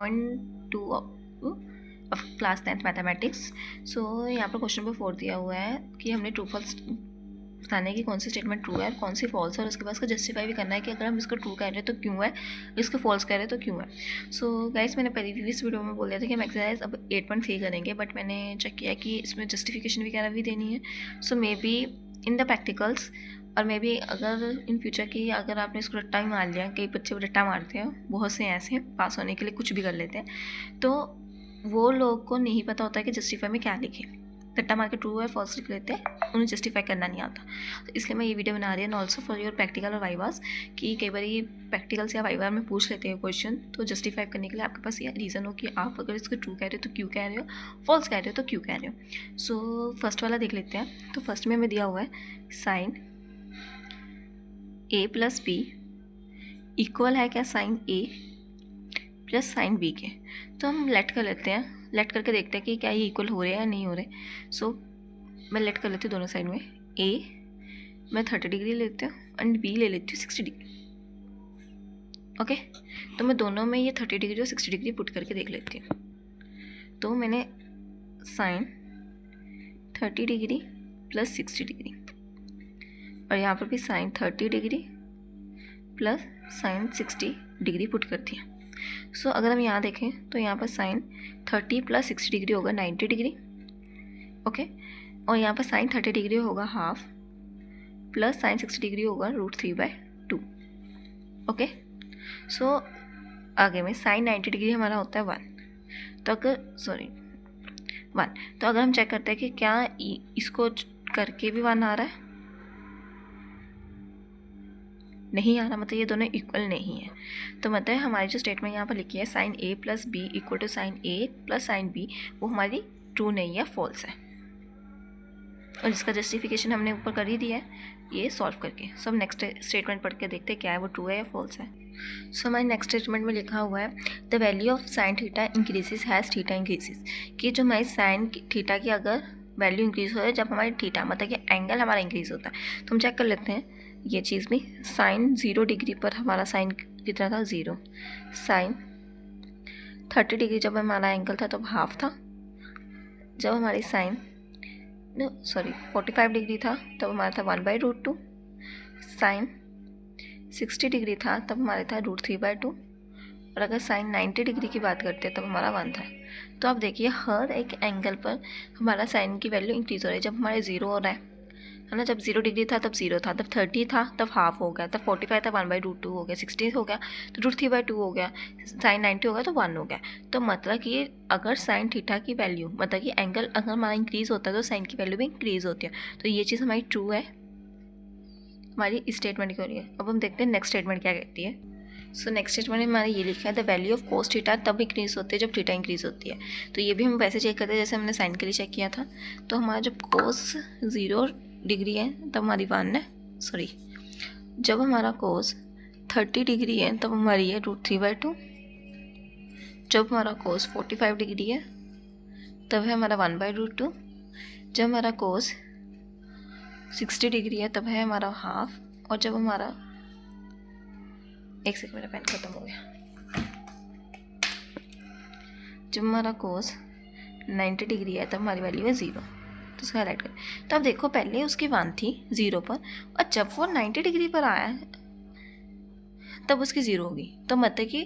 2 of class 10th mathematics. सो यहाँ पर question number 4 दिया हुआ है कि हमने ट्रू फॉल्स बताने की कौन सी स्टेटमेंट ट्रू है और कौन सी फॉल्स है, और उसके बाद उसको जस्टिफाई भी करना है कि अगर हम इसको ट्रू कह रहे हैं तो क्यों है, इसको फॉल्स कह रहे हैं तो क्यों है। सो गाइस, मैंने प्रीवियस वीडियो में बोल दिया था कि हम एक्सरसाइज अब 8.3 करेंगे, बट मैंने चेक किया कि इसमें जस्टिफिकेशन वगैरह भी देनी है। So maybe in the practicals, और मे बी अगर इन फ्यूचर की अगर आपने इसको रट्टा ही मार लिया, कई बच्चे रट्टा मारते हैं, बहुत से ऐसे पास होने के लिए कुछ भी कर लेते हैं, तो वो लोग को नहीं पता होता है कि जस्टिफाई में क्या लिखे। रट्टा मार के ट्रू है फॉल्स लिख लेते हैं, उन्हें जस्टिफाई करना नहीं आता। तो इसलिए मैं ये वीडियो बना रही हूँ, and also for your practical और वाइवास, कि कई बार ये प्रैक्टिकल्स या वाइवा में पूछ लेते हैं क्वेश्चन, तो जस्टिफाई करने के लिए आपके पास ये रीज़न हो कि आप अगर इसको ट्रू कह रहे हो तो क्यों कह रहे हो, फॉल्स कह रहे हो तो क्यों कह रहे हो। सो फर्स्ट वाला देख लेते हैं। तो फर्स्ट में हमें दिया हुआ है sine a plus b equal है क्या sine a plus sine b के। तो हम लेट कर लेते हैं, लेट करके देखते हैं कि क्या ये इक्वल हो रहे हैं या नहीं हो रहे। सो मैं लेट कर लेती हूँ दोनों साइड में। a मैं 30 डिग्री लेती हूँ एंड b ले लेती हूँ 60 डिग्री। ओके, तो मैं दोनों में ये 30 डिग्री और 60 डिग्री पुट करके देख लेती हूँ। तो मैंने साइन 30 डिग्री प्लस 60 डिग्री, और यहाँ पर भी sine 30 degree plus sine 60 degree put कर दिया। सो अगर हम यहाँ देखें तो यहाँ पर साइन 30 प्लस 60 डिग्री होगा 90 डिग्री। ओके, और यहाँ पर साइन 30 डिग्री होगा हाफ प्लस साइन 60 डिग्री होगा √3/2। ओके, सो आगे में साइन 90 डिग्री हमारा होता है 1। तो अगर 1, तो अगर हम चेक करते हैं कि क्या इसको करके भी 1 आ रहा है, नहीं आ रहा, मतलब ये दोनों इक्वल नहीं है। तो मतलब हमारी जो स्टेटमेंट यहाँ पर लिखी है sine a plus b equal to sine a plus sine b, वो हमारी ट्रू नहीं है, फॉल्स है। और इसका जस्टिफिकेशन हमने ऊपर कर ही दिया है ये सॉल्व करके। सो हम नेक्स्ट स्टेटमेंट पढ़ के देखते हैं क्या है, वो ट्रू है या फॉल्स है। सो हमारे नेक्स्ट स्टेटमेंट में लिखा हुआ है the value of sine theta increases has theta increases, कि जो हमारी साइन थीटा की अगर वैल्यू इंक्रीज हो है जब हमारी थीटा मतलब कि एंगल हमारा इंक्रीज होता है। तो हम चेक कर लेते हैं ये चीज़ भी। साइन 0 डिग्री पर हमारा साइन कितना था, 0। साइन 30 डिग्री जब हमारा एंगल था तब हाफ था। जब हमारी साइन 45 डिग्री था तब हमारा था 1/√2। साइन 60 डिग्री था तब हमारा था √3/2। और अगर साइन 90 डिग्री की बात करते हैं तब हमारा 1 था। तो आप देखिए हर एक एंगल पर हमारा साइन की वैल्यू इंक्रीज़ हो रही है। जब हमारे 0 हो रहा है ना, जब 0 डिग्री था तब 0 था, तब 30 था तब हाफ हो गया, तब 45 था 1/√2 हो गया, 60 हो गया तो √3/2 हो गया, साइन 90 हो गया तो 1 हो गया। तो मतलब कि अगर साइन थीटा की वैल्यू मतलब कि एंगल अगर हमारा इंक्रीज़ होता है तो साइन की वैल्यू भी इंक्रीज़ होती है। तो ये चीज़ हमारी ट्रू है, हमारी स्टेटमेंट की हो रही है। अब हम देखते हैं नेक्स्ट स्टेटमेंट क्या कहती है। सो नेक्स्ट स्टेटमेंट में हमारा ये लिखा है the value of cos theta तब इंक्रीज होती है जब थीटा इंक्रीज होती है। तो ये भी हम वैसे चेक करते हैं जैसे हमने साइन के लिए चेक किया था। तो हमारा जब कोस 0 डिग्री है तब हमारी 1 है, जब हमारा कोस 30 डिग्री है तब हमारी है √3/2। जब हमारा कोस 45 डिग्री है तब है हमारा 1/√2। जब हमारा कोस 60 डिग्री है तब है हमारा हाफ। और जब हमारा एक सेकंड, मेरा पेन खत्म हो गया। जब हमारा कोस 90 डिग्री है तब हमारी वैल्यू है 0। तो उसको हाईलाइट करें। तो अब देखो पहले उसकी 1 थी 0 पर, और जब वो 90 डिग्री पर आया तब उसकी 0 होगी। तो मतलब कि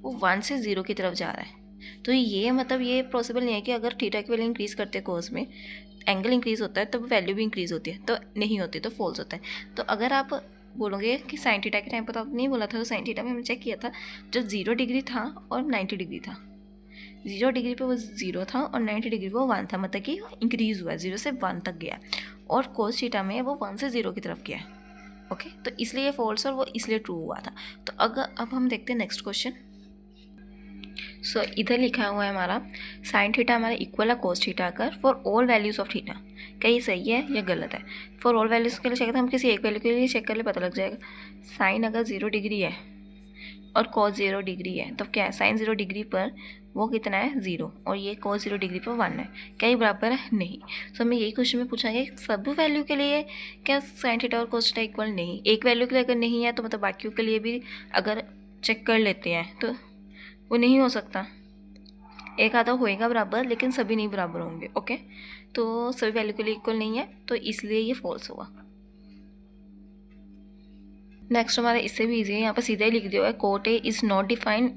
वो 1 से 0 की तरफ जा रहा है। तो ये मतलब ये पॉसिबल नहीं है कि अगर थीटा की वैल्यू इंक्रीज़ करते कोस में एंगल इंक्रीज़ होता है तब वैल्यू भी इंक्रीज़ होती है, तो नहीं होती, तो फॉल्स होता है। तो अगर आप बोलोगे कि साइन थीटा के टाइम पर तो आपने नहीं बोला था, तो साइन थीटा में हमने चेक किया था जब 0 डिग्री था और 90 डिग्री था। 0 डिग्री पे वो 0 था और 90 डिग्री पे वो 1 था, मतलब कि इंक्रीज़ हुआ है, 0 से 1 तक गया। और कोस थीटा में वो 1 से 0 की तरफ गया है। ओके, तो इसलिए ये फॉल्स और वो इसलिए ट्रू हुआ था। तो अगर अब हम देखते हैं नेक्स्ट क्वेश्चन। सो इधर लिखा हुआ है हमारा साइन थीटा हमारा इक्वल है कोस थीटा का for all values of theta. क्या ये सही है या गलत है? फॉर ऑल वैल्यूज़ के लिए चेक करते हम किसी एक वैल्यू के लिए चेक कर ले, पता लग जाएगा। साइन अगर 0 डिग्री है और कॉस 0 डिग्री है तो क्या है, साइन 0 डिग्री पर वो कितना है 0, और ये कॉस 0 डिग्री पर 1 है। क्या ये बराबर है? नहीं। तो हमें यही क्वेश्चन में पूछा गया सब वैल्यू के लिए क्या साइन थीटा और कॉस थीटा इक्वल नहीं। एक वैल्यू के लिए अगर नहीं है तो मतलब बाकियों के लिए भी अगर चेक कर लेते हैं तो वो नहीं हो सकता, एक आधा होएगा बराबर लेकिन सभी नहीं बराबर होंगे। ओके, तो सभी वैल्यू के लिए इक्वल नहीं है, तो इसलिए ये फॉल्स होगा। नेक्स्ट हमारा इससे भी ईजी है, यहाँ पर सीधा ही लिख दिया हुआ है cot A is not defined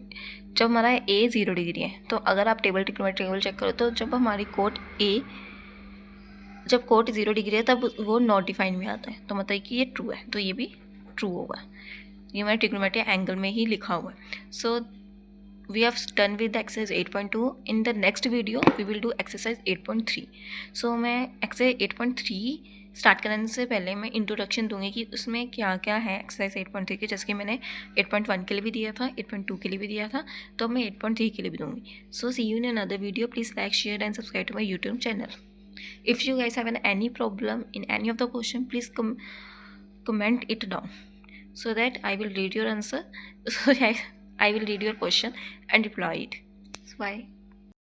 जब हमारा ए 0 डिग्री है। तो अगर आप टेबल चेक करो तो जब हमारी जब कोट 0 डिग्री है तब वो नॉट डिफाइंड में आता है, तो मतलब कि ये ट्रू है, तो ये भी ट्रू होगा। ये हमारे ट्रिग्नोमेट्री एंगल में ही लिखा हुआ है। So we have done with exercise 8.2। In the next video we will do exercise 8.3। So मैं एक्सरसाइज 8.3 स्टार्ट करने से पहले मैं इंट्रोडक्शन दूंगी कि उसमें क्या क्या है एक्सरसाइज 8.3 के, जैसे कि मैंने 8.1 के लिए भी दिया था, 8.2 के लिए भी दिया था, तो मैं 8.3 के लिए भी दूंगी। So see you in another video. Please like, share and subscribe to my YouTube channel. If you guys have any problem in any of the question, please comment it down so that I will read your answer. So I will read your question and reply it. So bye.